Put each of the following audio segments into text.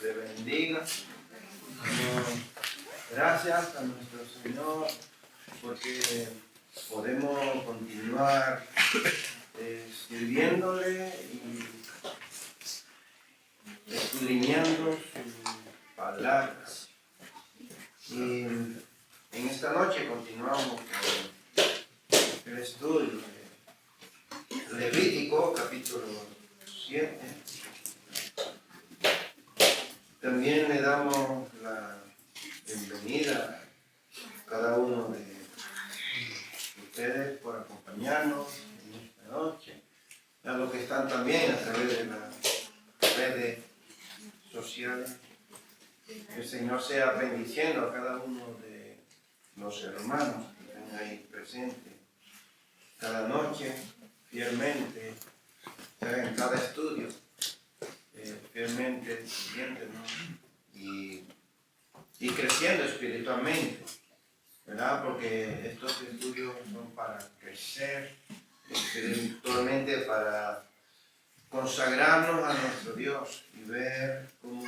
le bendiga. Gracias a nuestro Señor porque podemos continuar sirviéndole y escudriñando su palabra. Y en esta noche continuamos con el estudio de Levítico, capítulo 7. También le damos la bienvenida a cada uno de ustedes por acompañarnos en esta noche, a los que están también a través de las redes sociales. Que el Señor sea bendiciendo a cada uno de los hermanos que están ahí presentes cada noche, fielmente, en cada estudio, fielmente siguiéndonos y creciendo espiritualmente, ¿verdad? Porque estos estudios son para crecer espiritualmente, para consagrarnos a nuestro Dios y ver cómo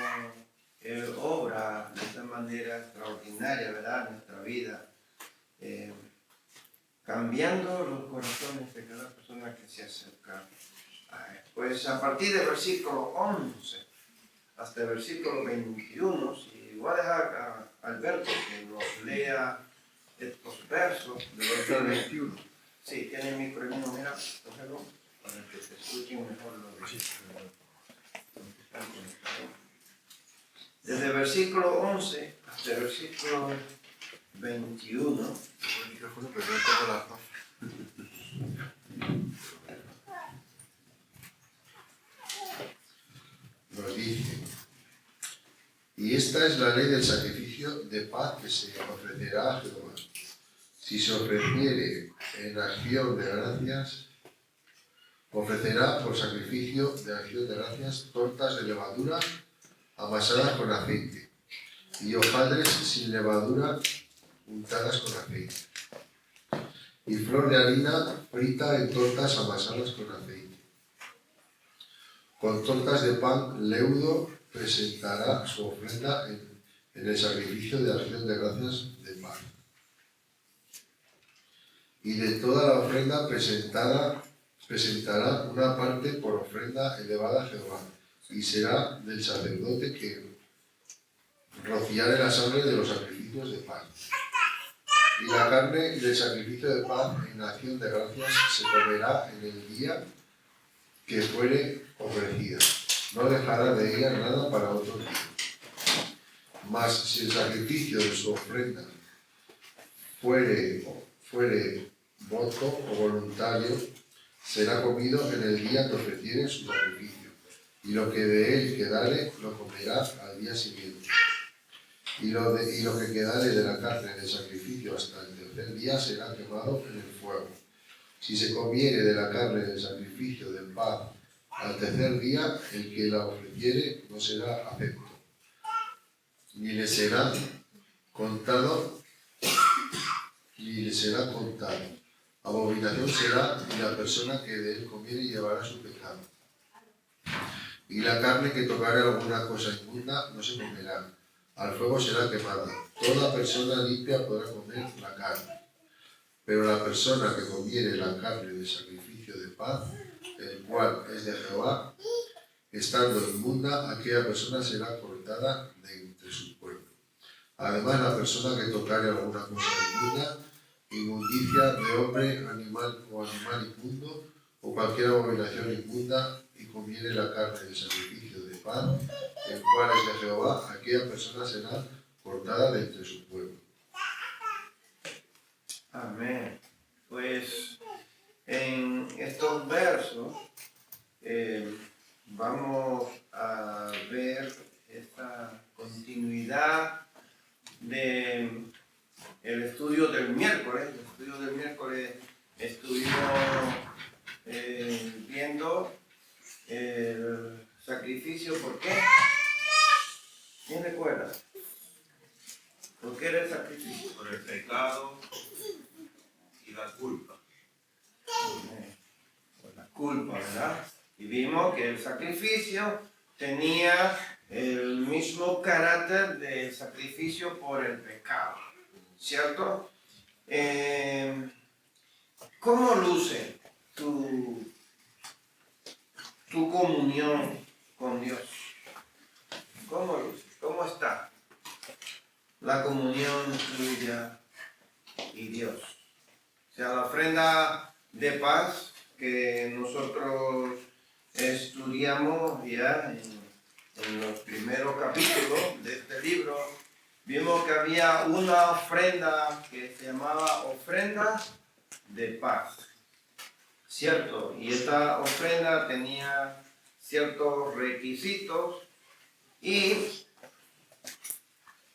Él obra de esta manera extraordinaria, ¿verdad?, en nuestra vida, cambiando los corazones de cada persona que se acerca a Él. Pues a partir del versículo 11 hasta el versículo 21, si voy a dejar a Alberto que nos lea estos versos del versículo 21. Sí, tiene el micrófono, mira, cógelo, para que se escuchen mejor los versículos. Desde el versículo 11 hasta el versículo 21. Nos dice: y esta es la ley del sacrificio de paz que se ofrecerá a Jehová. Si se ofreciere en acción de gracias, ofrecerá por sacrificio de acción de gracias tortas de levadura amasadas con aceite y hojaldres sin levadura untadas con aceite, y flor de harina frita en tortas amasadas con aceite. Con tortas de pan leudo presentará su ofrenda en el sacrificio de acción de gracias de paz. Y de toda la ofrenda presentará una parte por ofrenda elevada a Jehová, y será del sacerdote que rociare la sangre de los sacrificios de paz. Y la carne del sacrificio de paz en acción de gracias se comerá en el día que fuere ofrecida. No dejará de ella nada para otro día. Mas si el sacrificio de su ofrenda fuere voto o voluntario, será comido en el día que ofreciere su sacrificio, y lo que de él quedare lo comerá al día siguiente. Y lo que quedare de la carne del sacrificio hasta el tercer día será quemado en el fuego. Si se comiere de la carne del sacrificio de paz al tercer día, el que la ofreciere no será acepto, ni le será contado. Abominación será, y la persona que de él comiere llevará su pecado. Y la carne que tocare alguna cosa inmunda no se comerá, al fuego será quemada. Toda persona limpia podrá comer la carne, pero la persona que comiere la carne del sacrificio de paz, el cual es de Jehová, estando inmunda, aquella persona será cortada de entre su pueblo. Además, la persona que tocare alguna cosa inmunda, inmundicia de hombre, animal o animal inmundo, o cualquier abominación inmunda, y comiere la carne del sacrificio de paz, el cual es de Jehová, aquella persona será cortada de entre su pueblo. Amén. Pues en estos versos vamos a ver esta continuidad de el estudio del miércoles. El estudio del miércoles estuvimos viendo el sacrificio. ¿Por qué? ¿Quién recuerda? ¿Por qué era el sacrificio? Por el pecado y la culpa. Por la culpa, ¿verdad? Y vimos que el sacrificio tenía el mismo carácter del sacrificio por el pecado, ¿cierto? ¿Cómo luce tu comunión con Dios? ¿Cómo luce? ¿Cómo está la comunión tuya y Dios? O sea, la ofrenda de paz que nosotros estudiamos ya en los primeros capítulos de este libro, vimos que había una ofrenda que se llamaba ofrenda de paz, ¿cierto? Y esta ofrenda tenía ciertos requisitos y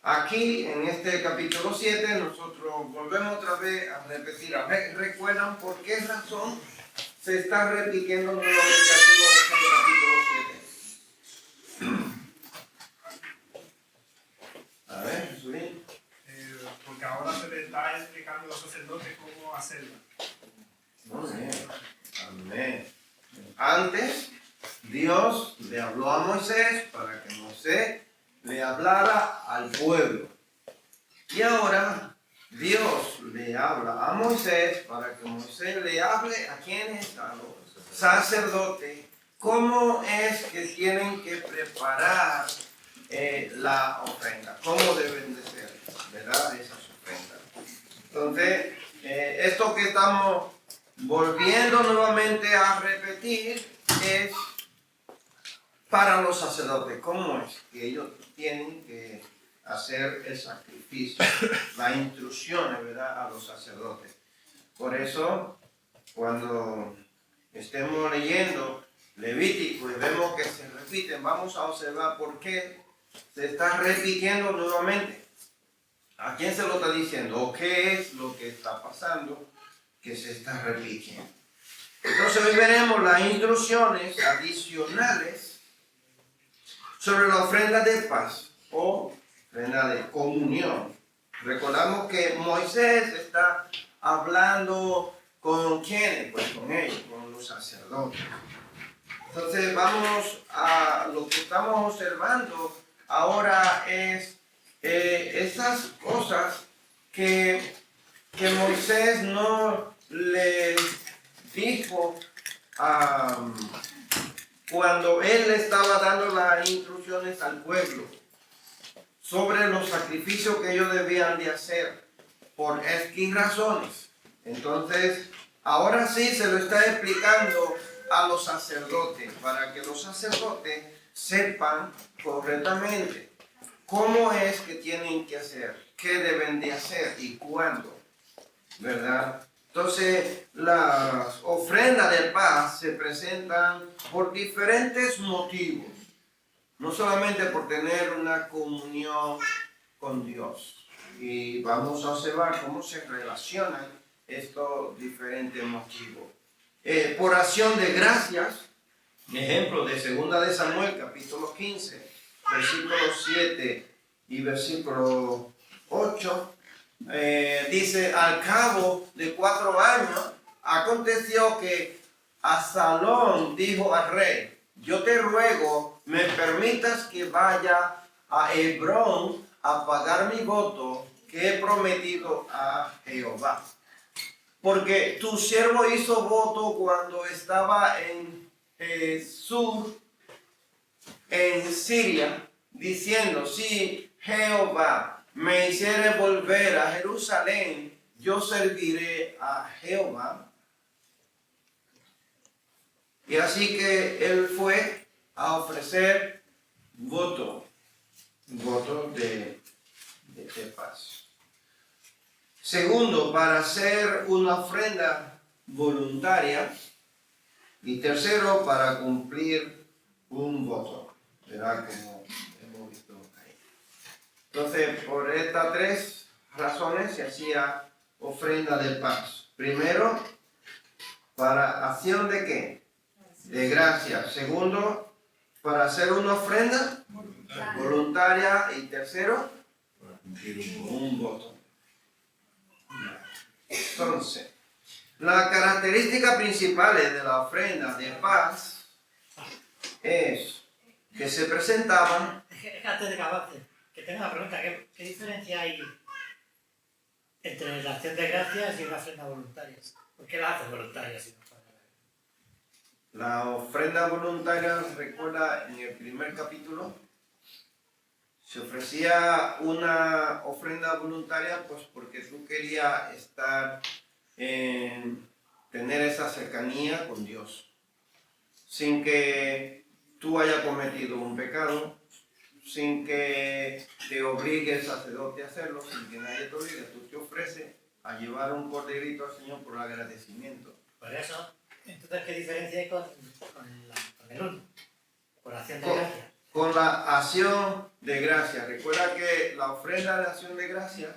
aquí en este capítulo 7 nosotros volvemos otra vez a repetir. ¿Recuerdan por qué razón se está repitiendo nuevamente aquí en este capítulo 7? A ver, Jesús. Porque ahora se le está explicando a los sacerdotes cómo hacerlo. Muy bien. Amén. Antes, Dios le habló a Moisés para que Moisés le hablara al pueblo. Y ahora Dios le habla a Moisés para que Moisés le hable a quienes, a los sacerdotes, cómo es que tienen que preparar la ofrenda, cómo deben de ser, ¿verdad? Esas ofrendas. Entonces, esto que estamos volviendo nuevamente a repetir es para los sacerdotes, cómo es que ellos tienen que hacer el sacrificio, las instrucciones, ¿verdad?, a los sacerdotes. Por eso, cuando estemos leyendo Levítico y vemos que se repiten, vamos a observar por qué se está repitiendo nuevamente. ¿A quién se lo está diciendo? ¿O qué es lo que está pasando que se está repitiendo? Entonces hoy veremos las instrucciones adicionales sobre la ofrenda de paz o ofrenda de comunión. Recordamos que Moisés está hablando con ¿quiénes? Pues con ellos, con los sacerdotes. Entonces vamos a lo que estamos observando ahora es esas cosas que Moisés no les dijo cuando él le estaba dando las instrucciones al pueblo sobre los sacrificios que ellos debían de hacer por X razones. Entonces, ahora sí se lo está explicando a los sacerdotes para que los sacerdotes sepan correctamente cómo es que tienen que hacer, qué deben de hacer y cuándo, ¿verdad? Entonces, las ofrendas de paz se presentan por diferentes motivos, no solamente por tener una comunión con Dios. Y vamos a observar cómo se relacionan estos diferentes motivos. Por acción de gracias, ejemplo de 2 de Samuel, capítulo 15, versículo 7 y versículo 8. Dice, al cabo de 4 años, aconteció que Absalón dijo al rey, yo te ruego, me permitas que vaya a Hebrón a pagar mi voto que he prometido a Jehová. Porque tu siervo hizo voto cuando estaba en Sur, en Siria, diciendo, si Jehová me hiciere volver a Jerusalén, yo serviré a Jehová. Y así que él fue a ofrecer voto de paz. Segundo, para hacer una ofrenda voluntaria. Y tercero, para cumplir un voto. ¿Verdad? Como hemos visto ahí. Entonces, por estas 3 razones se hacía ofrenda de paz. Primero, para acción de ¿qué? De gracia. Segundo, para hacer una ofrenda voluntaria. Y tercero, un voto. Entonces, la característica principal de la ofrenda de paz es que se presentaban. Es que antes de que avance, que tengo una pregunta. ¿Qué diferencia hay entre la acción de gracias y una ofrenda voluntaria? ¿Por qué la haces voluntaria si no pagas? La ofrenda voluntaria, recuerda, en el primer capítulo, se ofrecía una ofrenda voluntaria pues porque tú querías tener esa cercanía con Dios, sin que tú hayas cometido un pecado, sin que te obligue el sacerdote a hacerlo, sin que nadie te obligue. Tú te ofreces a llevar un corderito al Señor por agradecimiento. Por eso, entonces, ¿qué diferencia hay con el uno? Por acción de gracias. Con la acción de gracia. Recuerda que la ofrenda de acción de gracia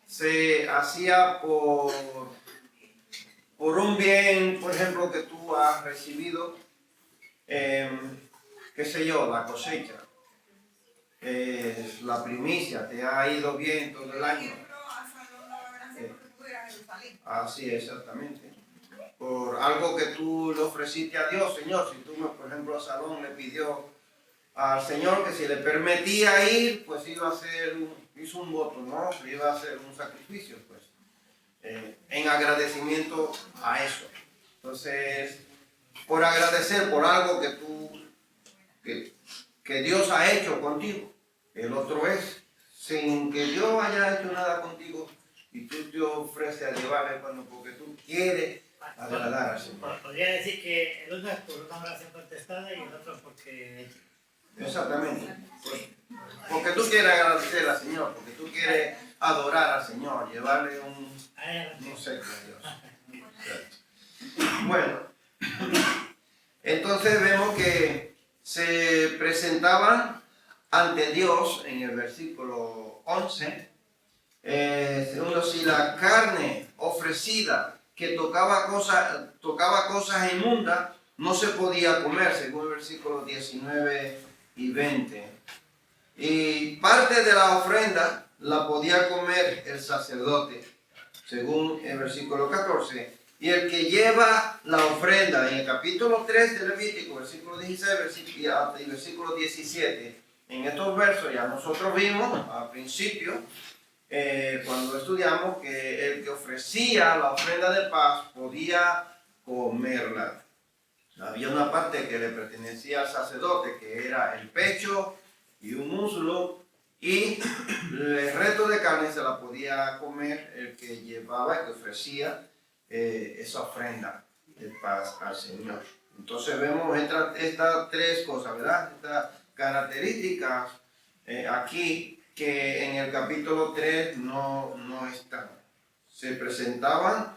se hacía por un bien, por ejemplo, que tú has recibido, qué sé yo, la cosecha, la primicia, te ha ido bien todo el año. Así exactamente. Por algo que tú le ofreciste a Dios, Señor. Si tú, por ejemplo, Salón le pidió al Señor que si le permitía ir, pues hizo un voto, ¿no? Iba a hacer un sacrificio, pues, en agradecimiento a eso. Entonces, por agradecer por algo que Dios ha hecho contigo. El otro es, sin que Dios haya hecho nada contigo, y tú te ofreces a llevarle porque tú quieres agradar al Señor. Podría decir que el uno es por una oración contestada y el otro porque... Exactamente. Porque tú quieres agradecer al Señor, porque tú quieres adorar al Señor, llevarle un obsequio a Dios. Bueno, entonces vemos que se presentaban ante Dios en el versículo 11. Segundo, si la carne ofrecida que tocaba cosas inmundas no se podía comer, según el versículo 19 y 20. Y parte de la ofrenda la podía comer el sacerdote, según el versículo 14. Y el que lleva la ofrenda, en el capítulo 3 de Levítico, versículo 16 y versículo 17, en estos versos ya nosotros vimos al principio, cuando estudiamos, que el que ofrecía la ofrenda de paz podía comerla. Había una parte que le pertenecía al sacerdote, que era el pecho y un muslo, y el resto de carne se la podía comer el que llevaba, el que ofrecía esa ofrenda de paz al Señor. Entonces vemos estas tres cosas, ¿verdad? Estas características aquí que en el capítulo 3 no están. Se presentaban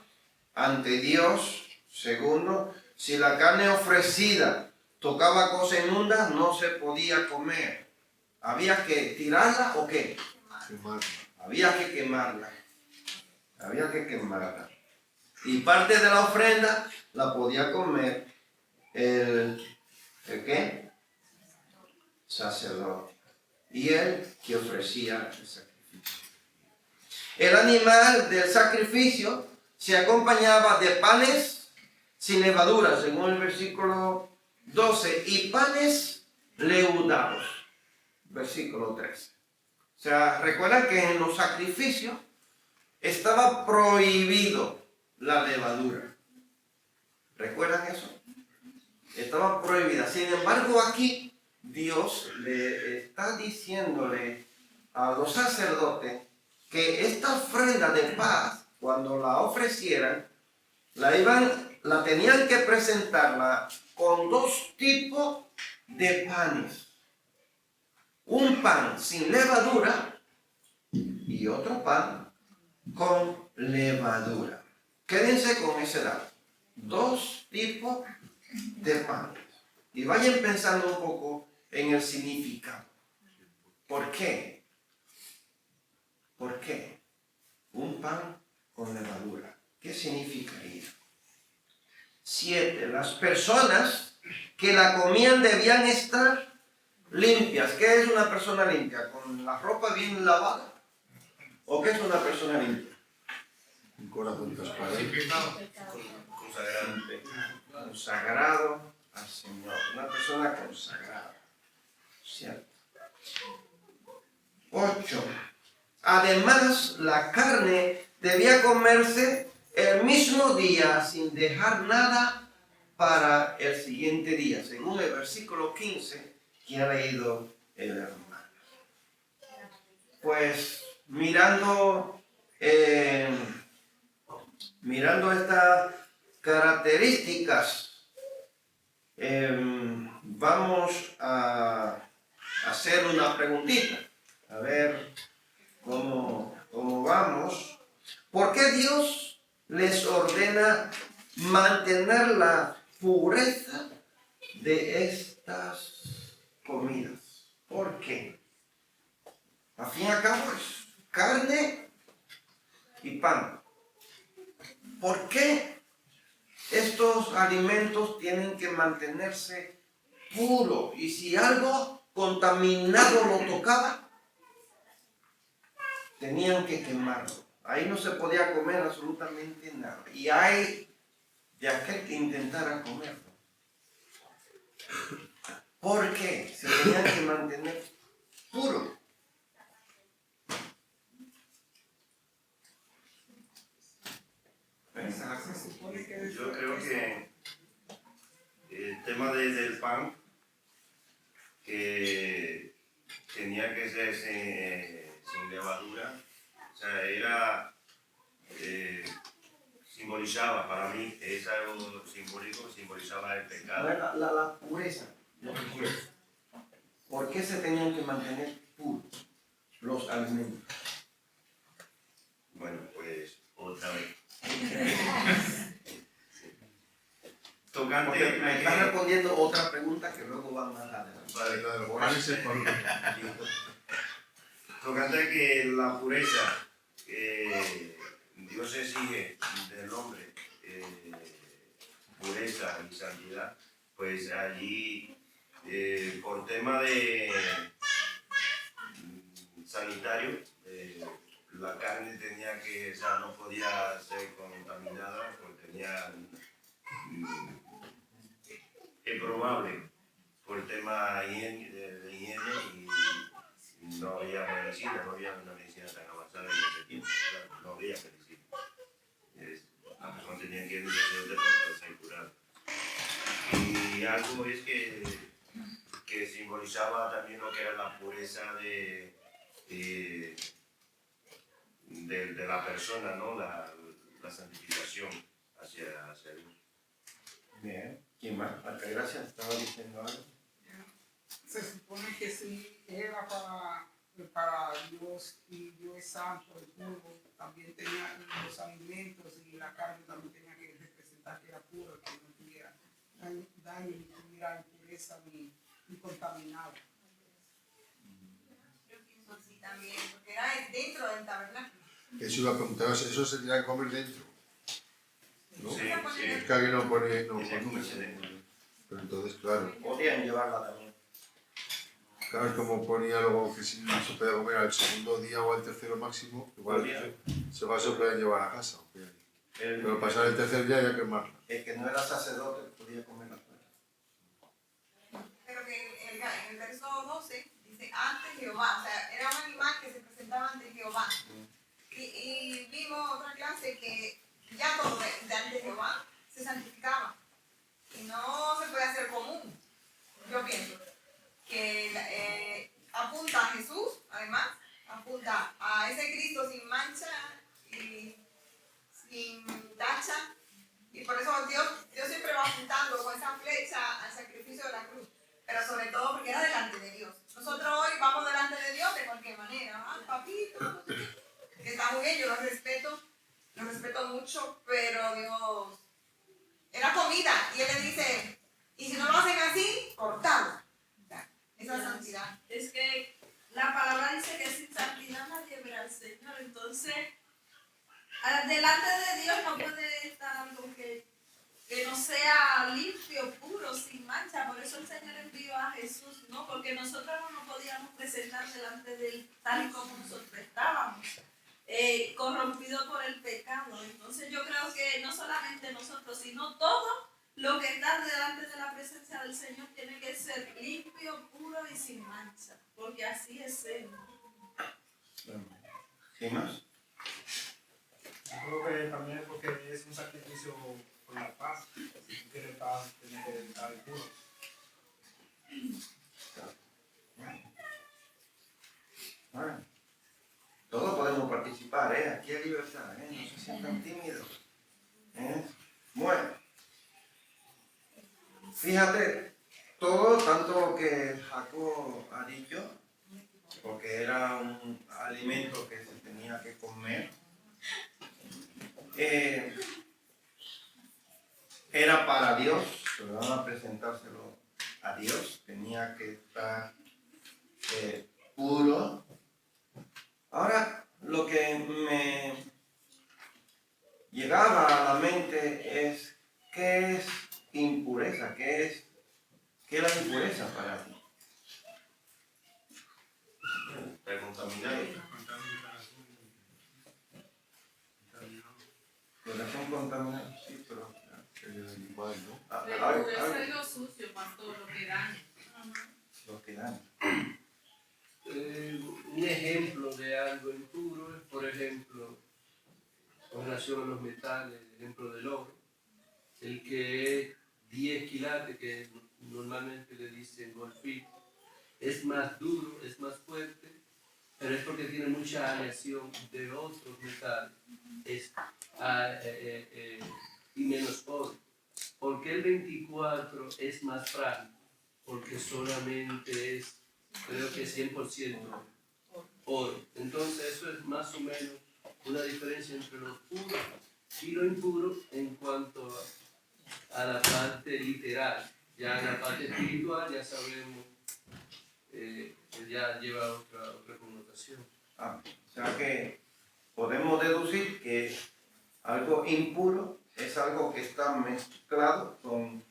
ante Dios. Segundo, si la carne ofrecida tocaba cosas inmundas, no se podía comer. ¿Había que tirarla o qué? Había que quemarla. Había que quemarla. Y parte de la ofrenda la podía comer ¿el qué? Sacerdote. Y él que ofrecía el sacrificio. El animal del sacrificio se acompañaba de panes sin levadura, según el versículo 12, y panes leudados, versículo 13. O sea, recuerdan que en los sacrificios estaba prohibido la levadura. ¿Recuerdan eso? Estaba prohibida. Sin embargo, aquí Dios le está diciéndole a los sacerdotes que esta ofrenda de paz, cuando la ofrecieran, la tenían que presentarla con dos tipos de panes. Un pan sin levadura y otro pan con levadura. Quédense con ese dato. Dos tipos de panes. Y vayan pensando un poco en el significado. ¿Por qué? ¿Por qué? Un pan con levadura. ¿Qué significaría? 7. Las personas que la comían debían estar limpias. ¿Qué es una persona limpia? ¿Con la ropa bien lavada? ¿O qué es una persona limpia? Un corazón transparente. Consagrado. Consagrado al Señor. Una persona consagrada. ¿Cierto? 8. Además, la carne debía comerse el mismo día sin dejar nada para el siguiente día, según el versículo 15 que ha leído el hermano. Pues mirando estas características, vamos a hacer una preguntita, a ver cómo vamos. ¿Por qué Dios les ordena mantener la pureza de estas comidas? ¿Por qué? Al fin y al cabo es carne y pan. ¿Por qué estos alimentos tienen que mantenerse puros? Y si algo contaminado lo tocaba, tenían que quemarlo. Ahí no se podía comer absolutamente nada. Y hay de aquel que intentara comerlo. ¿Por qué se tenían que mantener puros? Yo creo que el tema del pan, que tenía que ser sin levadura, o sea, simbolizaba para mí, es algo simbólico, simbolizaba el pecado. La pureza. ¿Por qué se tenían que mantener puros los alimentos? Bueno, pues otra vez. Tocante, Porque me están respondiendo otra pregunta que luego va más adelante. vale, La de los panes es por tocante que la pureza Dios exige del hombre, pureza y santidad, pues allí por tema de sanitario, la carne tenía que, o sea, no podía ser contaminada, porque tenía, es probable, por el tema de higiene, y no había medicina, no había una medicina tan avanzada en ese tiempo, o sea, no había medicina. La persona tenía que ir al sacerdote para ser curada. Y algo es que simbolizaba también lo que era la pureza de la persona, ¿no? La santificación hacia Dios. Bien. ¿Quién más? Altagracia estaba diciendo algo. Se supone que sí era para Dios, y Dios es santo, el puro. También tenía los alimentos y la carne también tenía que representar que era puro, que no tuviera daño, ni tuviera impureza ni contaminado. Yo pienso así también, porque era dentro del tabernáculo. Eso iba a preguntar, eso se tenía que comer dentro. ¿No? Sí, Es que aquí no pone, Tenía que comerse dentro. pero entonces, claro, Podían llevarla también. claro, es como ponía luego que si no se podía comer al segundo día o al tercero máximo, igual se va a poder llevar a casa. Pero pasar el tercer día ya quemarla. El que no era sacerdote podía comer la fuera. Pero que en el verso 12 dice ante Jehová, o sea, era un animal que se presentaba ante Jehová. Y vimos otra clase que ya todo de ante Jehová se santificaba. Y no se puede hacer común. Yo pienso que apunta a Jesús, además, apunta a ese Cristo sin mancha y sin tacha. Y por eso Dios siempre va apuntando con esa flecha al sacrificio de la cruz. Pero sobre todo porque era delante de Dios. Nosotros hoy vamos delante de Dios de cualquier manera. Ah, papito, que está muy bien, yo lo respeto mucho, pero Dios, era comida. Y Él le dice, y si no lo hacen así, cortado. Esa santidad. Es que la palabra dice que sin santidad nadie verá al Señor. Entonces, delante de Dios no puede estar algo que no sea limpio, puro, sin mancha. Por eso el Señor envió a Jesús, ¿no? Porque nosotros no nos podíamos presentar delante de Él tal y como nosotros estábamos, corrompidos por el pecado. Entonces yo creo que no solamente nosotros, sino todos lo que está delante de la presencia del Señor tiene que ser limpio, puro y sin mancha, porque así es Él. ¿Qué más? Yo creo que también es porque es un sacrificio por la paz. Si tú quieres paz, tienes que estar puro. Bueno, todos podemos participar, aquí hay libertad, no se sientan tímidos. Bueno, fíjate, todo tanto lo que Jacob ha dicho, porque era un alimento que se tenía que comer, era para Dios, pero van a presentárselo a Dios, tenía que estar puro. Ahora, lo que me llegaba a la mente es, ¿qué es impureza? ¿Qué es la impureza para ti? Está contaminado. Corazón contaminado, sí, pero... Igual, ¿no? La impureza es lo sucio, pastor, lo que daña. Lo que dan. Un ejemplo de algo impuro es, por ejemplo, con relación a los metales, el ejemplo del oro, el que es 10 quilates, que normalmente le dicen golfito, es más duro, es más fuerte, pero es porque tiene mucha aleación de otros metales y menos oro. ¿Por qué el 24 es más frágil? Porque solamente es, creo que 100% oro. Entonces eso es más o menos una diferencia entre lo puro y lo impuro en cuanto a la parte literal. Ya en la parte espiritual ya sabemos que ya lleva otra connotación. O sea que podemos deducir que algo impuro es algo que está mezclado con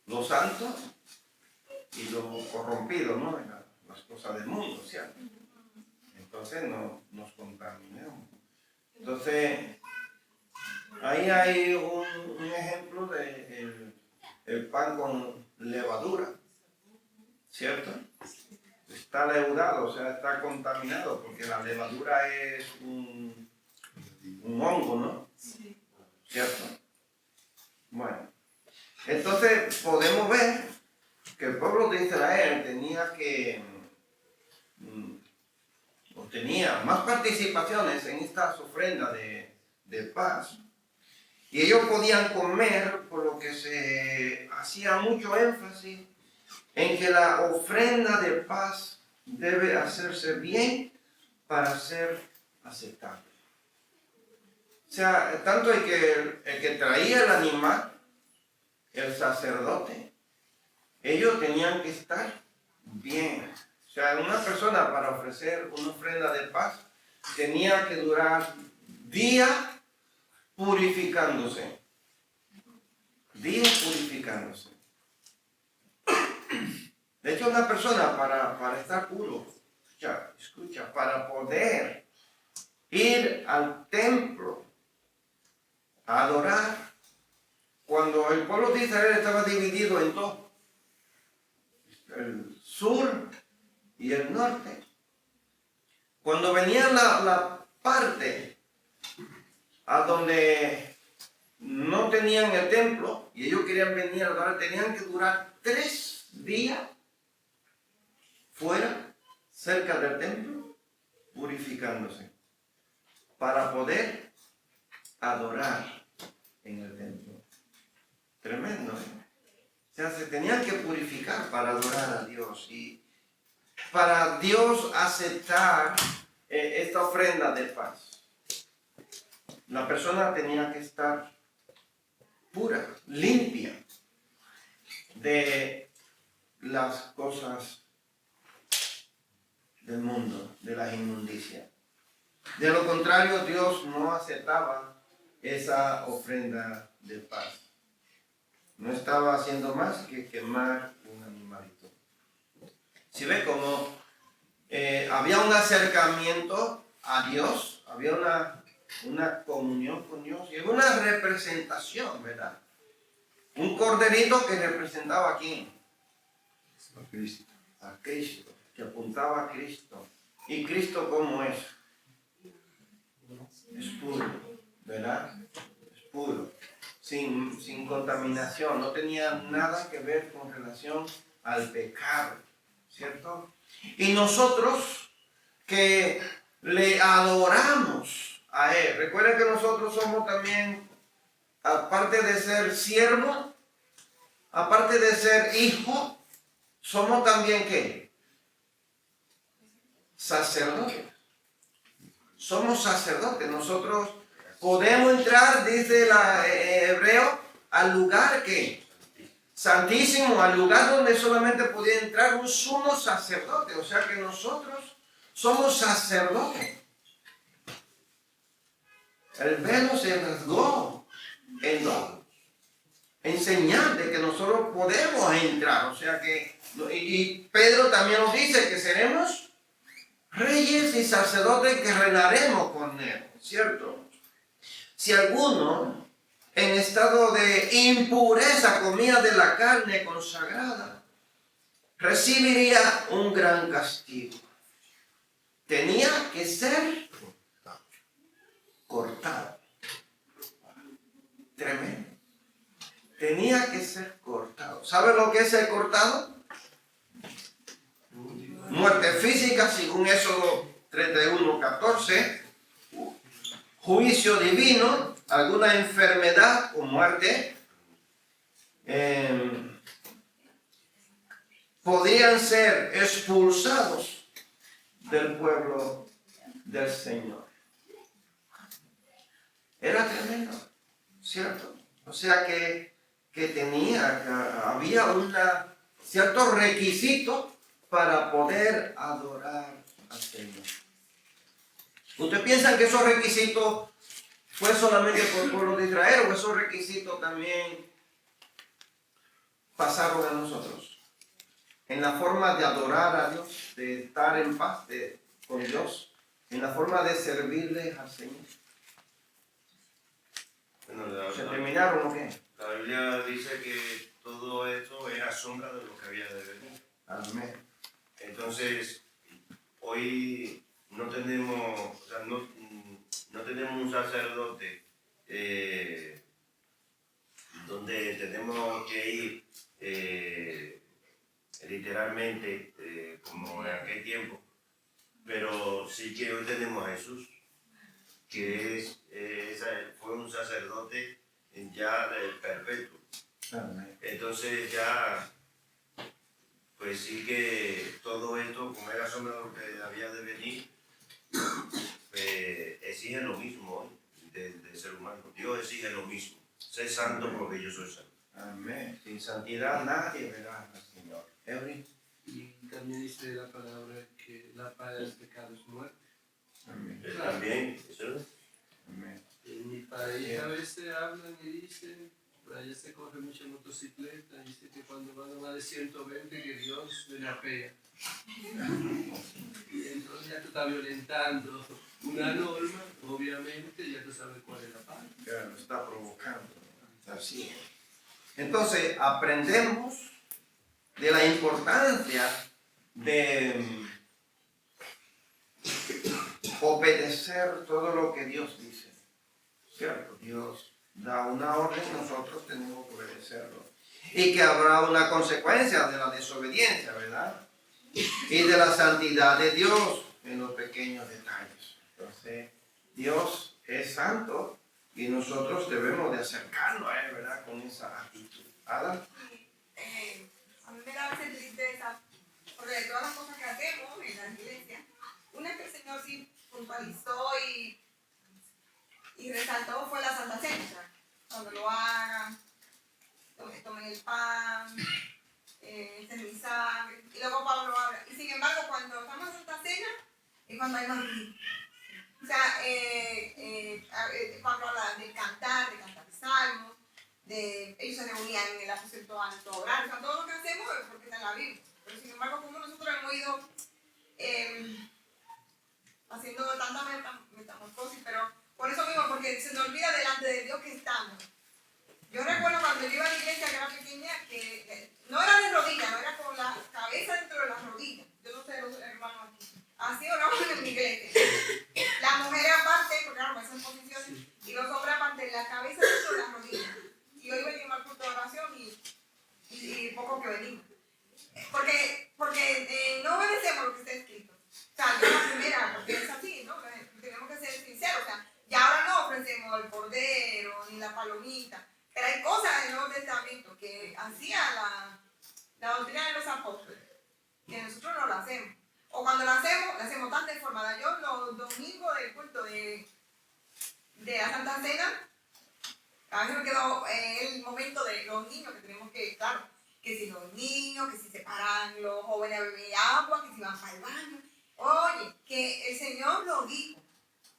lo santo y lo corrompido, ¿no? Las cosas del mundo, ¿cierto? Entonces nos contaminamos. Entonces, ahí hay un ejemplo de el pan con levadura, ¿cierto? Está leudado, o sea, está contaminado, porque la levadura es un hongo, ¿no? ¿Cierto? Bueno, entonces podemos ver que el pueblo de Israel tenía más participaciones en estas ofrendas de paz. Y ellos podían comer, por lo que se hacía mucho énfasis en que la ofrenda de paz debe hacerse bien para ser aceptable. O sea, tanto el que traía el animal, el sacerdote, ellos tenían que estar bien. O sea, una persona para ofrecer una ofrenda de paz tenía que durar días purificándose. Días purificándose. De hecho, una persona para estar puro, escucha, para poder ir al templo a adorar, cuando el pueblo de Israel estaba dividido en dos, el sur y el norte, cuando venía la parte a donde no tenían el templo y ellos querían venir a adorar, tenían que durar 3 días fuera, cerca del templo, purificándose, para poder adorar en el templo. Tremendo, ¿eh? O sea, se tenían que purificar para adorar a Dios y para Dios aceptar esta ofrenda de paz. La persona tenía que estar pura, limpia de las cosas del mundo, de las inmundicias. De lo contrario, Dios no aceptaba esa ofrenda de paz. No estaba haciendo más que quemar un animalito. Si ve como había un acercamiento a Dios, había una comunión con Dios y una representación, ¿verdad? Un corderito que representaba a quién? A Cristo. A Cristo, que apuntaba a Cristo. ¿Y Cristo cómo es? Es puro, ¿verdad? Es puro, sin contaminación, no tenía nada que ver con relación al pecado, ¿cierto? Y nosotros que le adoramos a Él, recuerden que nosotros somos también, aparte de ser siervo, aparte de ser hijo, somos también ¿qué? Sacerdotes. Somos sacerdotes. Nosotros podemos entrar, dice Hebreo, al lugar que santísimo, al lugar donde solamente podía entrar un sumo sacerdote. O sea que nosotros somos sacerdotes. El velo se rasgó en señal de que nosotros podemos entrar. O sea que, y Pedro también nos dice que seremos reyes y sacerdotes que reinaremos con Él, ¿cierto? Si alguno en estado de impureza comía de la carne consagrada, recibiría un gran castigo. Tenía que ser cortado. Tremendo. Tenía que ser cortado. ¿Sabe lo que es ser cortado? Muerte física, según Éxodo 31:14, juicio divino, alguna enfermedad o muerte, podrían ser expulsados del pueblo del Señor. Era tremendo, ¿cierto? O sea que había cierto requisito para poder adorar al Señor. ¿Usted piensa que esos requisitos fue solamente por el pueblo de Israel o esos requisitos también pasaron a nosotros? En la forma de adorar a Dios, de estar en paz con Dios, en la forma de servirle al Señor. Bueno, ¿Se terminaron o qué? La Biblia dice que todo esto era sombra de lo que había de venir. Amén. Entonces, hoy no tenemos, o sea, no tenemos un sacerdote donde tenemos que ir literalmente como en aquel tiempo, pero sí que hoy tenemos a Jesús, que fue un sacerdote ya del perpetuo. Amén. Entonces ya, pues sí que todo esto, como era sombra de lo que había de venir, exige lo mismo hoy del ser humano. Dios exige lo mismo. Sé santo porque yo soy santo. Amén. Sin santidad nadie verá al Señor. Every. Y también dice la palabra que la paga del pecado es muerte. Amén. También, eso es. Amén. En mi país a veces hablan y dicen, por allá se corre mucha motocicleta, dice que cuando van a más de 120 que Dios le la pega. Y entonces ya tú estás violentando una norma, obviamente ya tú sabes cuál es la paz. Que lo está provocando. Así es. Entonces, aprendemos de la importancia de obedecer todo lo que Dios dice. ¿Cierto? Dios da una orden, nosotros tenemos que obedecerlo. Y que habrá una consecuencia de la desobediencia, ¿verdad? Y de la santidad de Dios en los pequeños detalles. Entonces, Dios es santo y nosotros debemos de acercarnos a Él, ¿verdad? Con esa actitud. ¿Ada? A mí me da a veces tristeza, porque de todas las cosas que hacemos en la iglesia, una que el Señor sí puntualizó y resaltó fue la Santa Cena. Cuando lo hagan, tomen el pan, esta es mi sangre, y luego Pablo habla. Y sin embargo, cuando estamos en Santa Cena, es cuando hay más ruido. O sea, Pablo habla de cantar salmos, ellos se reunían en el aposento alto a orar. O sea, todo lo que hacemos es porque está en la Biblia. Pero sin embargo, como nosotros hemos ido haciendo tanta metamorfosis, pero por eso mismo, porque se nos olvida delante de Dios que estamos. Yo recuerdo cuando yo iba a la iglesia que era pequeña, que no era de rodillas, no era con la cabeza dentro de las rodillas. Yo no sé, los hermanos aquí. Así oraban en mi iglesia. Las mujeres aparte, porque eran esas posiciones, y los hombres aparte, la cabeza dentro de las rodillas. Y hoy venimos al culto de oración y poco que venimos. Porque no obedecemos lo que está escrito. O sea, yo la primera, porque es así, ¿no? Tenemos que ser sinceros. O sea, ya ahora no ofrecemos el cordero ni la palomita. Pero hay cosas en el Nuevo Testamento que hacía la doctrina de los apóstoles, que nosotros no lo hacemos. O cuando lo hacemos tan deformada. Yo los domingos del culto de la Santa Cena, a veces me quedó el momento de los niños que tenemos que, claro, que si los niños, que si se paran los jóvenes a beber agua, que si van para el baño. Oye, que el Señor lo dijo.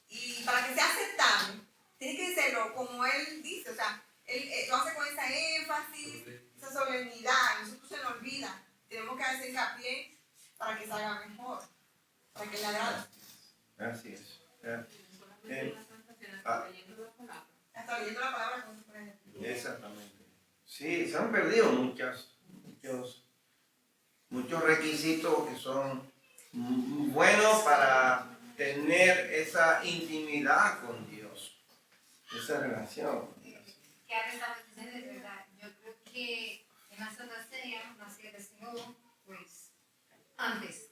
Y para que sea aceptable, tiene que hacerlo como Él dice. O sea, Él lo hace con esa énfasis, esa solemnidad. Nosotros se nos olvida. Tenemos que hacer hincapié para que salga mejor, para que le agrade. Así es. Hasta leyendo la palabra como se pone. Exactamente. Sí, se han perdido muchos requisitos que son buenos para tener esa intimidad con Dios, esa relación con Dios. Que ahora estamos diciendo de verdad, yo creo que en la Santa Cena, la Cena del Señor, pues antes,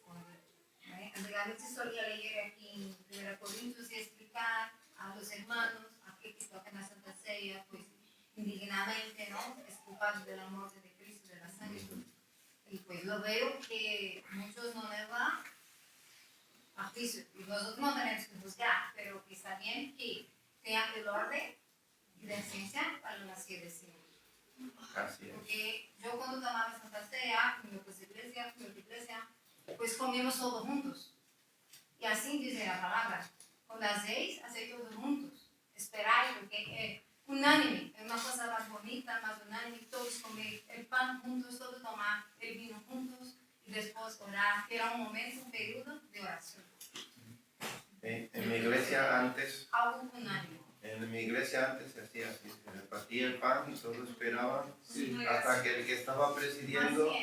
antes se solía leer aquí en 1 Corintios y explicar a los hermanos, aquel que toca en la Santa Cena, pues indignamente, ¿no? Es culpable de la muerte de Cristo, de la sangre. Y pues lo veo que muchos no les va a juicio. Y nosotros no tenemos que juzgar, pero que está bien que tengan el orden y la esencia para la Cena del Señor. Así es. Porque yo cuando tomaba Santa Cena, en mi iglesia, pues comíamos todos juntos. Y así dice la palabra. Cuando hacéis todos juntos. Esperáis, porque unánime, es una cosa más bonita, más unánime, todos comer el pan juntos, todos tomar el vino juntos y después orar. Era un momento, un periodo de oración. En mi iglesia antes, Algo unánime. En mi iglesia antes se hacía así, se repartía el pan y todos esperaban hasta que el que estaba presidiendo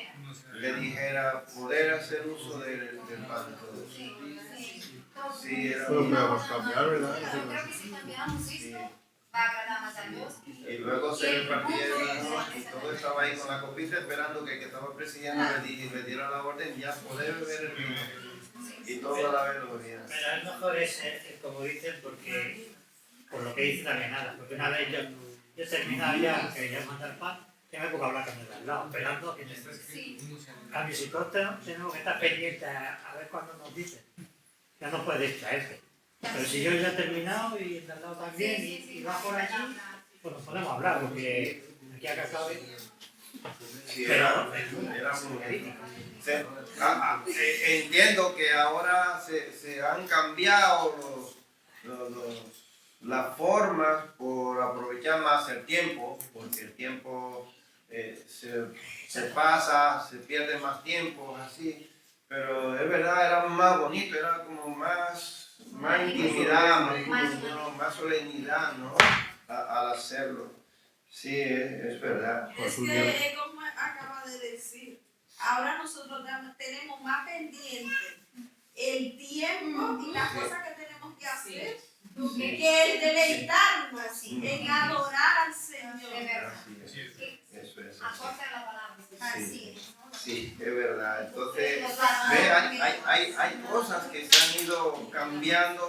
le dijera poder hacer uso del pan de todos. Sí, era Pero podemos cambiar, ¿verdad? Yo creo que si cambiamos esto, va a agradar más a Dios. Y luego se repartía y todo estaba ahí con la copita esperando que el que estaba presidiendo le diera la orden ya poder beber el vino. Y todos a la vez lo bebían. Pero es mejor como dicen, porque por lo que dicen también nada, porque una vez yo he terminado ya, quería mandar pan, que me pongo a hablar con el de al lado, esperando que en cambio si todos tenemos que estar pendientes a ver cuándo nos dicen, ya no puedes distraerte. Pero si yo ya he terminado y el de al lado también y va por allí, pues nos podemos hablar, porque aquí acá cabe. Sí, era muy entiendo que ahora se han cambiado las formas por aprovechar más el tiempo, porque el tiempo se pasa, se pierde más tiempo, así. Pero es verdad, era más bonito, era como más intimidad, más solemnidad, ¿no? Al hacerlo. Sí, es verdad. Es que, como acaba de decir, ahora nosotros tenemos más pendiente el tiempo y las cosas que tenemos que hacer que el deleitarnos en adorar al Señor. Así es. Eso es. Acorde a la palabra. Así es. Sí, es verdad. Entonces, hay cosas que se han ido cambiando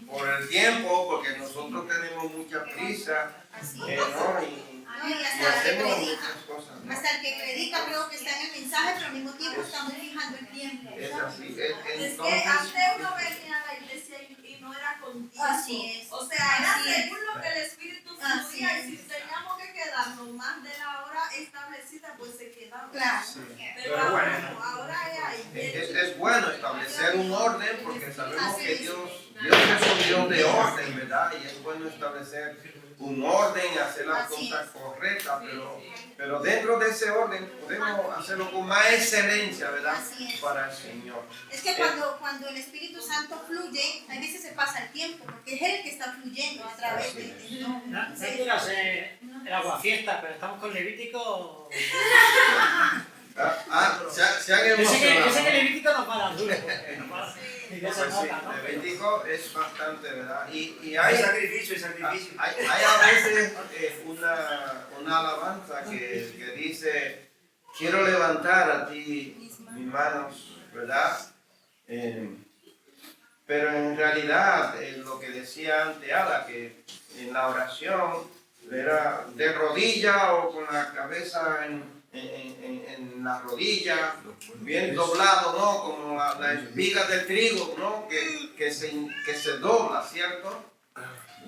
por el tiempo, porque nosotros tenemos mucha prisa, ¿no? Y hacemos muchas cosas, ¿no? Hasta el que predica creo que está en el mensaje, pero al mismo tiempo estamos fijando el tiempo. Es así. Es que antes uno venía a la iglesia y no era contigo. Así es. O sea, era según lo que el Espíritu fluía, y si teníamos que quedarnos más de la hora establecida, pues se quedaba. Claro. Sí. Pero ahora no, ahora Es bueno establecer un orden, porque sabemos que Dios es un Dios de orden, ¿verdad? Y es bueno establecer un orden, hacer las cosas correctas, pero dentro de ese orden podemos hacerlo con más excelencia, ¿verdad? Para el Señor. Es que cuando el Espíritu Santo fluye, a veces se pasa el tiempo, porque es Él que está fluyendo a través de No quiero ser el aguafiesta, pero estamos con Levítico. Se han Yo sé que emocionado. Levítico nos va a dar duro. Y Pues se sí, nota, ¿no? Levítico es bastante, ¿verdad? Y Hay hay, sacrificio, hay sacrificio. hay a veces una alabanza que dice, quiero levantar a ti mis manos, ¿verdad? Pero en realidad, lo que decía antes Ada, que en la oración era de rodilla o con la cabeza en la rodilla, bien doblado, ¿no? Como la espiga del trigo, ¿no? Que se dobla, ¿cierto?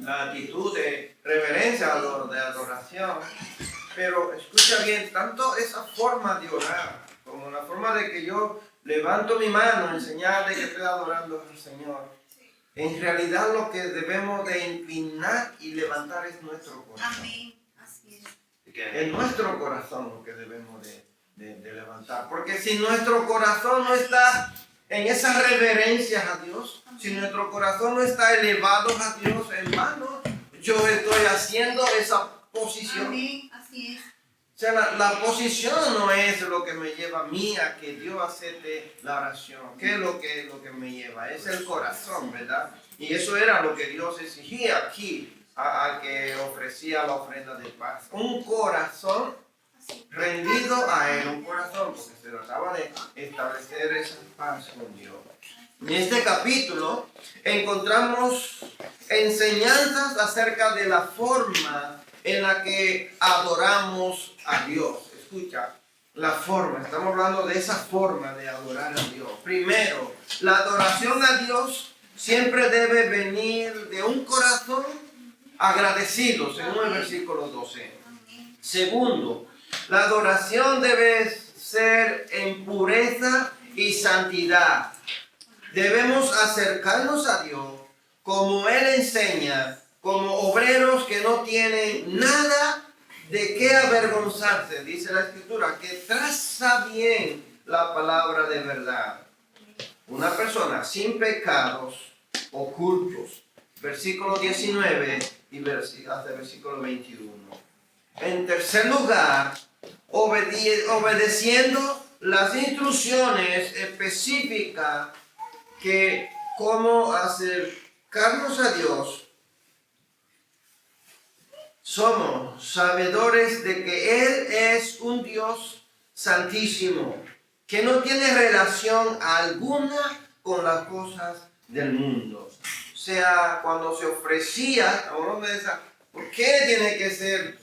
La actitud de reverencia, de adoración. Pero escucha bien, tanto esa forma de orar, como la forma de que yo levanto mi mano en señal de que estoy adorando al Señor, en realidad lo que debemos de inclinar y levantar es nuestro corazón. Amén. Así es. Es nuestro corazón lo que debemos de levantar. Porque si nuestro corazón no está en esas reverencias a Dios, si nuestro corazón no está elevado a Dios, hermano, yo estoy haciendo esa posición. Amén. Así es. O sea, la posición no es lo que me lleva a mí a que Dios acepte la oración. ¿Qué es lo que me lleva? Es el corazón, ¿verdad? Y eso era lo que Dios exigía aquí al que ofrecía la ofrenda de paz. Un corazón rendido a Él, un corazón, porque se trataba de establecer esa paz con Dios. En este capítulo encontramos enseñanzas acerca de la forma en la que adoramos a Dios. Escucha, la forma, estamos hablando de esa forma de adorar a Dios. Primero, la adoración a Dios siempre debe venir de un corazón agradecido, según el versículo 12. Segundo, la adoración debe ser en pureza y santidad. Debemos acercarnos a Dios como Él enseña, como obreros que no tienen nada de qué avergonzarse, dice la Escritura, que traza bien la palabra de verdad. Una persona sin pecados ocultos, versículo 19 y hasta el versículo 21. En tercer lugar, obedeciendo las instrucciones específicas que cómo acercarnos a Dios. Somos sabedores de que Él es un Dios santísimo, que no tiene relación alguna con las cosas del mundo. O sea, cuando se ofrecía, ¿por qué tiene que ser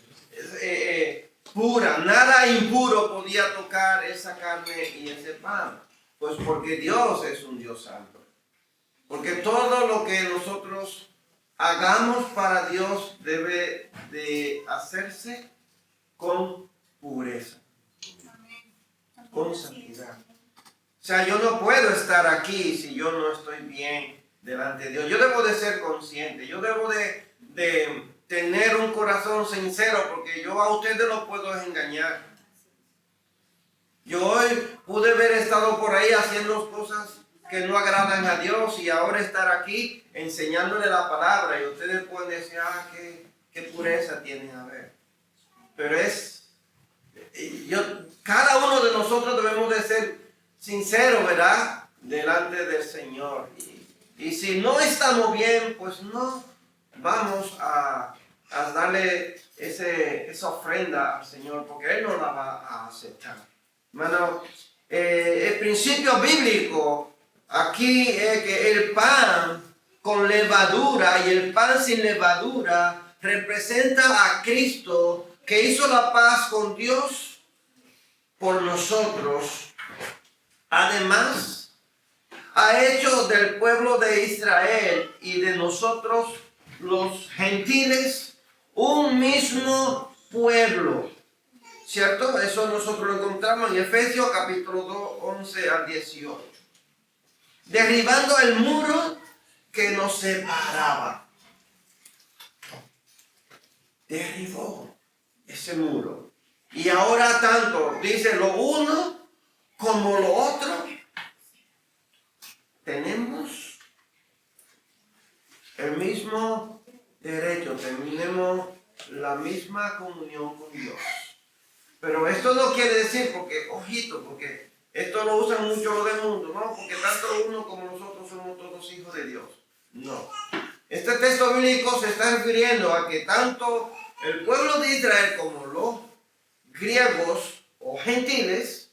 pura? Nada impuro podía tocar esa carne y ese pan. Pues porque Dios es un Dios santo. Porque todo lo que nosotros hagamos para Dios debe de hacerse con pureza, con santidad. O sea, yo no puedo estar aquí si yo no estoy bien delante de Dios. Yo debo de ser consciente, yo debo de tener un corazón sincero, porque yo a ustedes no puedo engañar. Yo hoy pude haber estado por ahí haciendo cosas que no agradan a Dios y ahora estar aquí enseñándole la palabra y ustedes pueden decir, qué pureza tienen, a ver. Pero cada uno de nosotros debemos de ser sinceros, ¿verdad? Delante del Señor. Y si no estamos bien, pues no vamos a darle esa ofrenda al Señor, porque Él no la va a aceptar. Hermano, el principio bíblico aquí es que el pan con levadura y el pan sin levadura representa a Cristo, que hizo la paz con Dios por nosotros. Además, ha hecho del pueblo de Israel y de nosotros los gentiles un mismo pueblo. ¿Cierto? Eso nosotros lo encontramos en Efesios capítulo 2, 11 al 18. Derribando el muro que nos separaba. Derribó ese muro. Y ahora tanto, dice, lo uno como lo otro, tenemos el mismo derecho, tenemos la misma comunión con Dios. Pero esto no quiere decir, porque, ojito, porque esto lo usan mucho los del mundo, no, porque tanto uno como nosotros somos todos hijos de Dios. No. Este texto bíblico se está refiriendo a que tanto el pueblo de Israel como los griegos o gentiles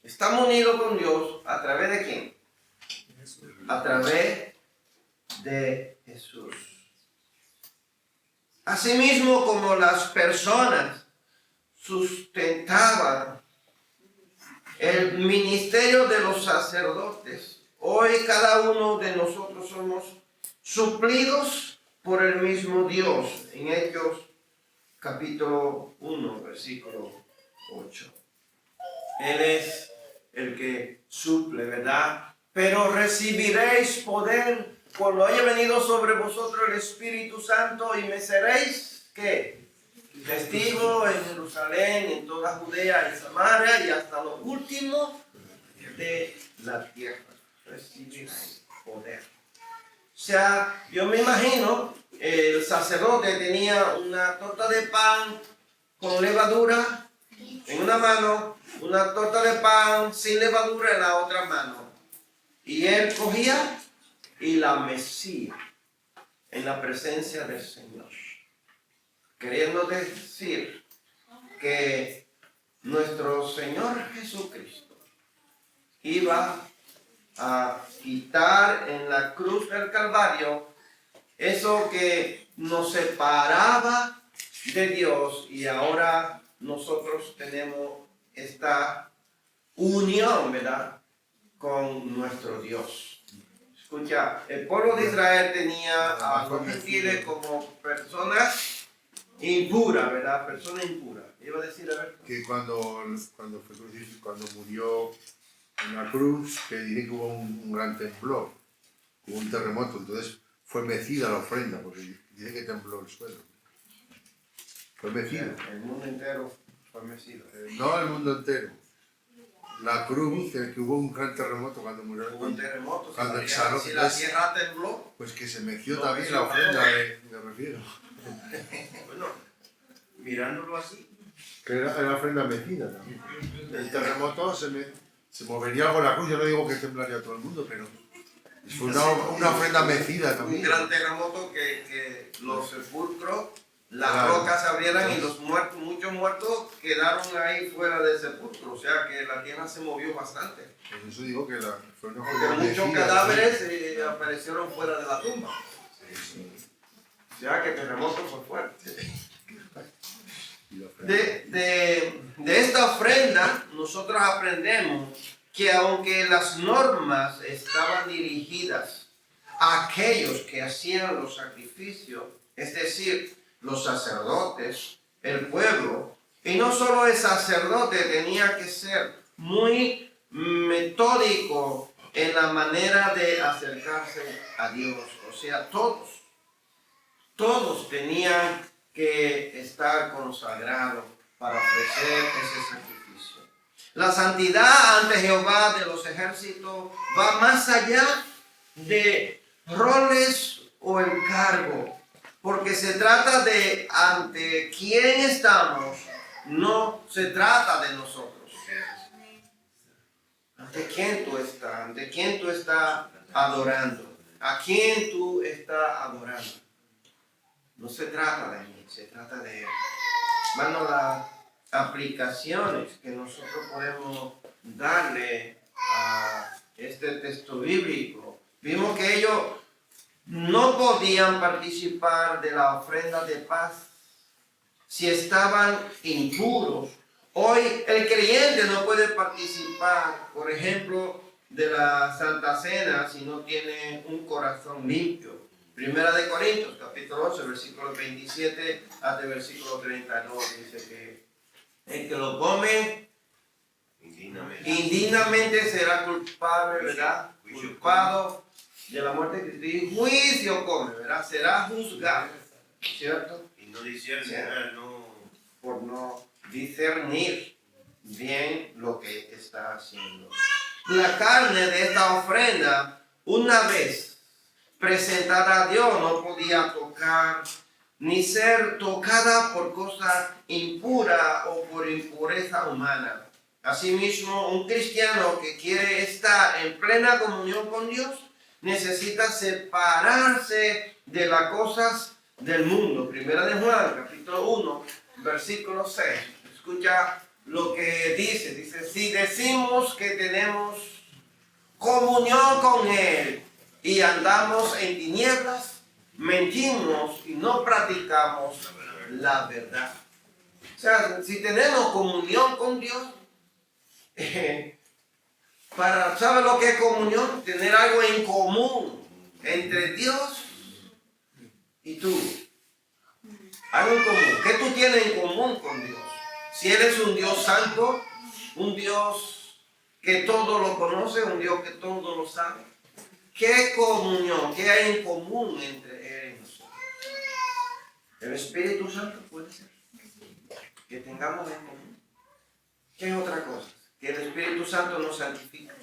están unidos con Dios a través de ¿quién? A través de Jesús. Asimismo, como las personas sustentaban el ministerio de los sacerdotes, hoy cada uno de nosotros somos suplidos por el mismo Dios. En Hechos capítulo 1, versículo 8. Él es el que suple, ¿verdad? Pero recibiréis poder cuando haya venido sobre vosotros el Espíritu Santo y me seréis, ¿qué? Testigo en Jerusalén, en toda Judea, en Samaria y hasta lo último de la tierra. Recibiréis poder. O sea, yo me imagino, el sacerdote tenía una torta de pan con levadura en una mano, una torta de pan sin levadura en la otra mano. Y él cogía y la mecía en la presencia del Señor. Queriendo decir que nuestro Señor Jesucristo iba a quitar en la cruz del Calvario eso que nos separaba de Dios, y ahora nosotros tenemos esta unión, ¿verdad?, con nuestro Dios. Escucha, el pueblo de Israel tenía a los gentiles como personas impuras, ¿verdad? Personas impuras. Iba a decir, a ver. Que cuando murió en la cruz, que dice que hubo un gran temblor, hubo un terremoto, entonces fue mecida la ofrenda, porque dice que tembló el suelo. Fue mecido. El mundo entero fue mecido. No el mundo entero. La cruz, que hubo un gran terremoto cuando murió. Hubo un terremoto, cuando si la tierra tembló. Pues que se meció también la ofrenda, me refiero. Bueno, mirándolo así. Que era la ofrenda mecida también. El terremoto se movería con la cruz, yo no digo que temblaría todo el mundo, pero fue una ofrenda mecida también. Un gran terremoto que los sepulcros, las rocas se abrieran y los muertos, muchos muertos quedaron ahí fuera del sepulcro, o sea que la tierra se movió bastante. Por eso digo que fue una porque ofrenda muchos mecida, cadáveres aparecieron fuera de la tumba. O sea que el terremoto fue fuerte. De esta ofrenda nosotros aprendemos que aunque las normas estaban dirigidas a aquellos que hacían los sacrificios, es decir, los sacerdotes, el pueblo, y no solo el sacerdote tenía que ser muy metódico en la manera de acercarse a Dios, o sea, todos tenían que estar consagrados para ofrecer ese sacrificio. La santidad ante Jehová de los ejércitos va más allá de roles o encargo, porque se trata de ante quién estamos, no se trata de nosotros. ¿Ante quién tú estás adorando? ¿A quién tú estás adorando? No se trata de mí, se trata de Él. Bueno, las aplicaciones que nosotros podemos darle a este texto bíblico, vimos que ellos no podían participar de la ofrenda de paz si estaban impuros. Hoy el creyente no puede participar, por ejemplo, de la Santa Cena si no tiene un corazón limpio. Primera de Corintios, capítulo 11, versículo 27 hasta el versículo 32, dice que el que lo come indignamente será culpable, ¿verdad? Culpado de la muerte de Cristo, y juicio come, ¿verdad? Será juzgado, ¿cierto? Y no discernir, por no discernir bien lo que está haciendo. La carne de esta ofrenda, una vez presentada a Dios, no podía tocar ni ser tocada por cosa impura o por impureza humana. Asimismo, un cristiano que quiere estar en plena comunión con Dios necesita separarse de las cosas del mundo. Primera de Juan, capítulo 1, versículo 6. Escucha lo que dice. Dice, si decimos que tenemos comunión con Él y andamos en tinieblas, mentimos y no practicamos la verdad. O sea, si tenemos comunión con Dios, ¿sabe lo que es comunión? Tener algo en común entre Dios y tú. Algo en común. ¿Qué tú tienes en común con Dios? Si Él es un Dios santo, un Dios que todo lo conoce, un Dios que todo lo sabe. ¿Qué comunión? ¿Qué hay en común entre Él y nosotros? El Espíritu Santo puede ser. Que tengamos en común. ¿Qué es otra cosa? Que el Espíritu Santo nos santifica.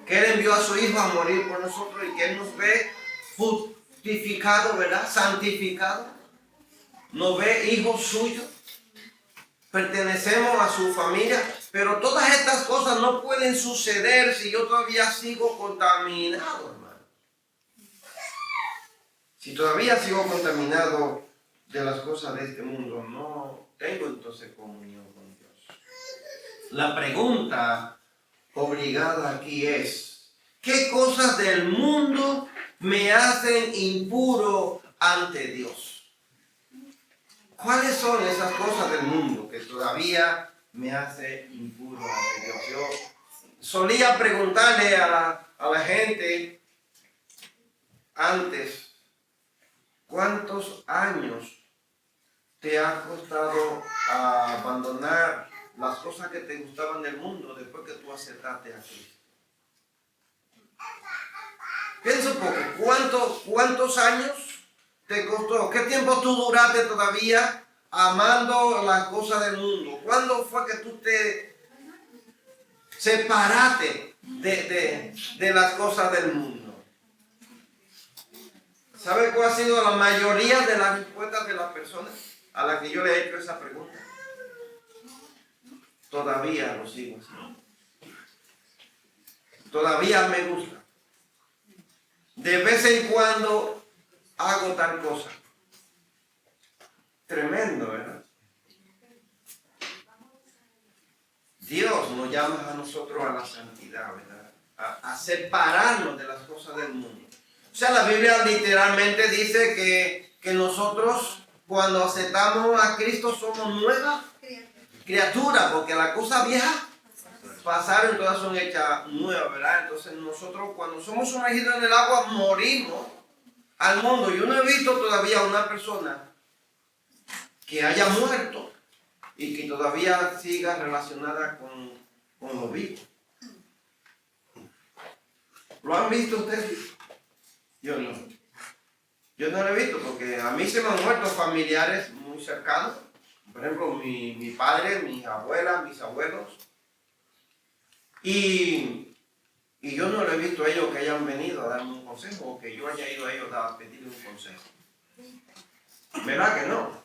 Que Él envió a su Hijo a morir por nosotros y que Él nos ve justificado, ¿verdad? Santificado. Nos ve hijos suyos. Pertenecemos a su familia. Pero todas estas cosas no pueden suceder si yo todavía sigo contaminado, hermano. Si todavía sigo contaminado de las cosas de este mundo, no tengo entonces comunión con Dios. La pregunta obligada aquí es, ¿qué cosas del mundo me hacen impuro ante Dios? ¿Cuáles son esas cosas del mundo que todavía me hace impuro ante Dios? Yo solía preguntarle a la gente antes, ¿cuántos años te ha costado abandonar las cosas que te gustaban del mundo después que tú aceptaste a Cristo? Piensa un poco, ¿cuántos años te costó? ¿Qué tiempo tú duraste todavía amando las cosas del mundo? ¿Cuándo fue que tú te separaste de las cosas del mundo? ¿Sabe cuál ha sido la mayoría de las respuestas de las personas a las que yo le he hecho esa pregunta? Todavía lo sigo haciendo. Todavía me gusta. De vez en cuando hago tal cosa. Tremendo, ¿verdad? Dios nos llama a nosotros a la santidad, ¿verdad? A separarnos de las cosas del mundo. O sea, la Biblia literalmente dice que nosotros cuando aceptamos a Cristo somos nuevas criaturas, porque las cosas viejas pasaron, todas son hechas nuevas, ¿verdad? Entonces nosotros cuando somos sumergidos en el agua morimos al mundo. Yo no he visto todavía una persona que haya muerto y que todavía siga relacionada con los vivos. ¿Lo han visto ustedes? Yo no. Yo no lo he visto porque a mí se me han muerto familiares muy cercanos. Por ejemplo, mi padre, mis abuelas, mis abuelos. Y yo no lo he visto a ellos que hayan venido a darme un consejo o que yo haya ido a ellos a pedirle un consejo. ¿Verdad que no?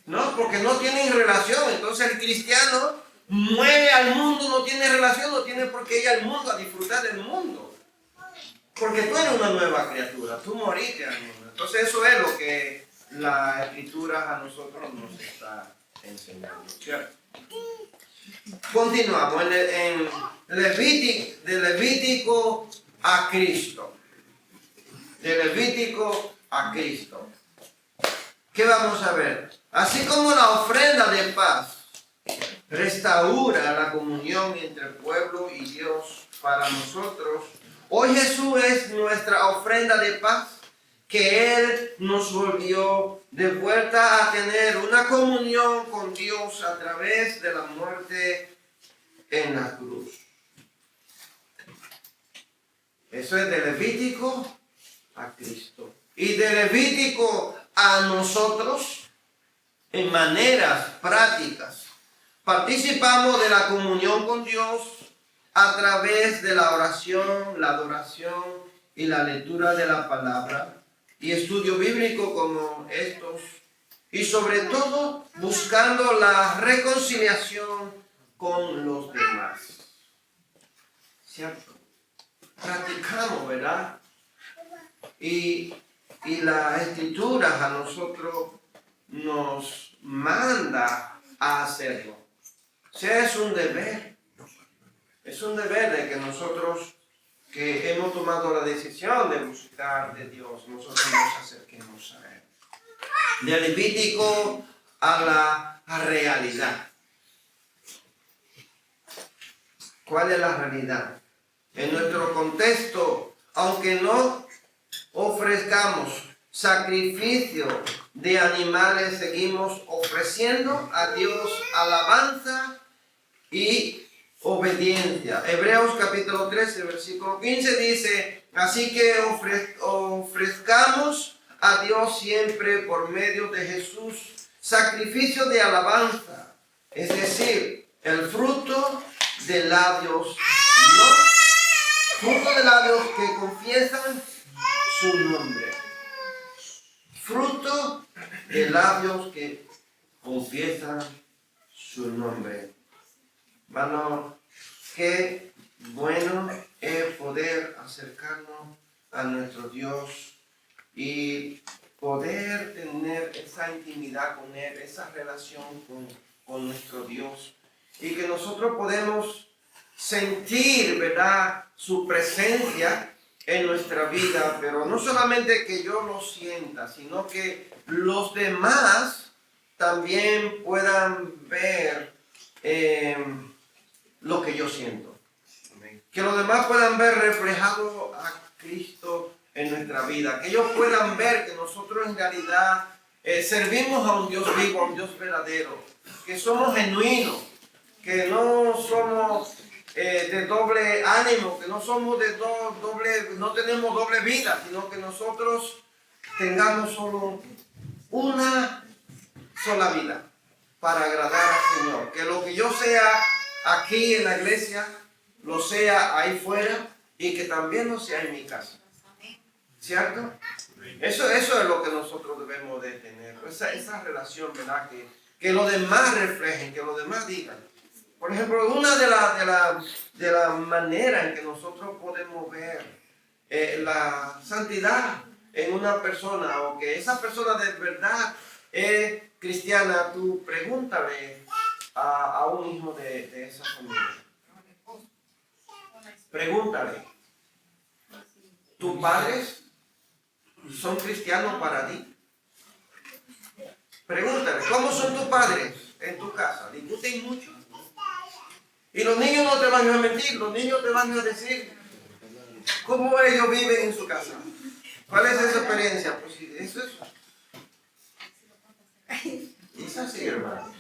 No, porque no tienen relación. Entonces el cristiano muere al mundo, no tiene relación, no tiene por qué ir al mundo a disfrutar del mundo. Porque tú eres una nueva criatura, tú moriste al mundo. Entonces eso es lo que la Escritura a nosotros nos está enseñando, ¿cierto? Continuamos en Levítico, de Levítico a Cristo. De Levítico a Cristo. ¿Qué vamos a ver? Así como la ofrenda de paz restaura la comunión entre el pueblo y Dios para nosotros, hoy Jesús es nuestra ofrenda de paz, que Él nos volvió de vuelta a tener una comunión con Dios a través de la muerte en la cruz. Eso es de Levítico a Cristo. Y de Levítico a nosotros, en maneras prácticas, participamos de la comunión con Dios a través de la oración, la adoración y la lectura de la palabra y estudio bíblico como estos, y sobre todo buscando la reconciliación con los demás. ¿Cierto? Practicamos, ¿verdad? Y la Escritura a nosotros nos manda a hacerlo. O sea, es un deber. Es un deber de que nosotros, que hemos tomado la decisión de buscar de Dios, nosotros nos acerquemos a Él. De Levítico a la realidad. ¿Cuál es la realidad? En nuestro contexto, aunque no ofrezcamos sacrificio de animales, seguimos ofreciendo a Dios alabanza y obediencia. Hebreos capítulo 13, versículo 15 dice, así que ofrezcamos a Dios siempre por medio de Jesús sacrificio de alabanza, es decir, el fruto de labios, fruto de labios que confiesan su nombre. Fruto de labios que confiesan su nombre. Hermano, qué bueno es poder acercarnos a nuestro Dios y poder tener esa intimidad con Él, esa relación con nuestro Dios. Y que nosotros podemos sentir, ¿verdad?, su presencia en nuestra vida, pero no solamente que yo lo sienta, sino que los demás también puedan ver lo que yo siento. Que los demás puedan ver reflejado a Cristo en nuestra vida. Que ellos puedan ver que nosotros en realidad servimos a un Dios vivo, a un Dios verdadero. Que somos genuinos. Que no somos de doble ánimo. Que no somos no tenemos doble vida. Sino que nosotros tengamos solo una sola vida para agradar al Señor. Que lo que yo sea aquí en la iglesia, lo sea ahí fuera y que también lo sea en mi casa. ¿Cierto? Eso es lo que nosotros debemos de tener. Esa relación, ¿verdad? Que los demás reflejen, que los demás digan. Por ejemplo, una de la manera en que nosotros podemos ver la santidad en una persona, o que esa persona de verdad es cristiana, tú pregúntale a un hijo de esa familia. Pregúntale, ¿tus padres son cristianos para ti? Pregúntale, ¿cómo son tus padres en tu casa? ¿Discuten mucho? Y los niños no te van a mentir, los niños te van a decir cómo ellos viven en su casa. ¿Cuál es esa experiencia? Pues eso es. Es así, hermano.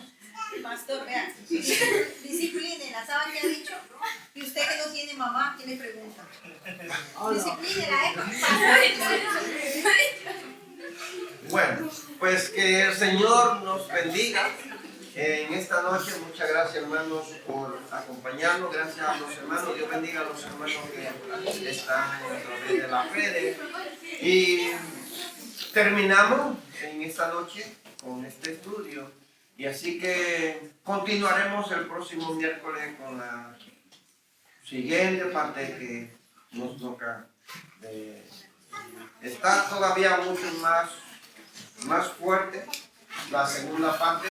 Pastor, vea, disciplínela, ¿saben qué ha dicho? Y usted que no tiene mamá, ¿qué le pregunta? Disciplínela, Bueno, pues que el Señor nos bendiga en esta noche. Muchas gracias, hermanos, por acompañarnos. Gracias a los hermanos. Dios bendiga a los hermanos que están a través de las redes. Y terminamos en esta noche con este estudio. Y así que continuaremos el próximo miércoles con la siguiente parte que nos toca. Está todavía mucho más fuerte la segunda parte.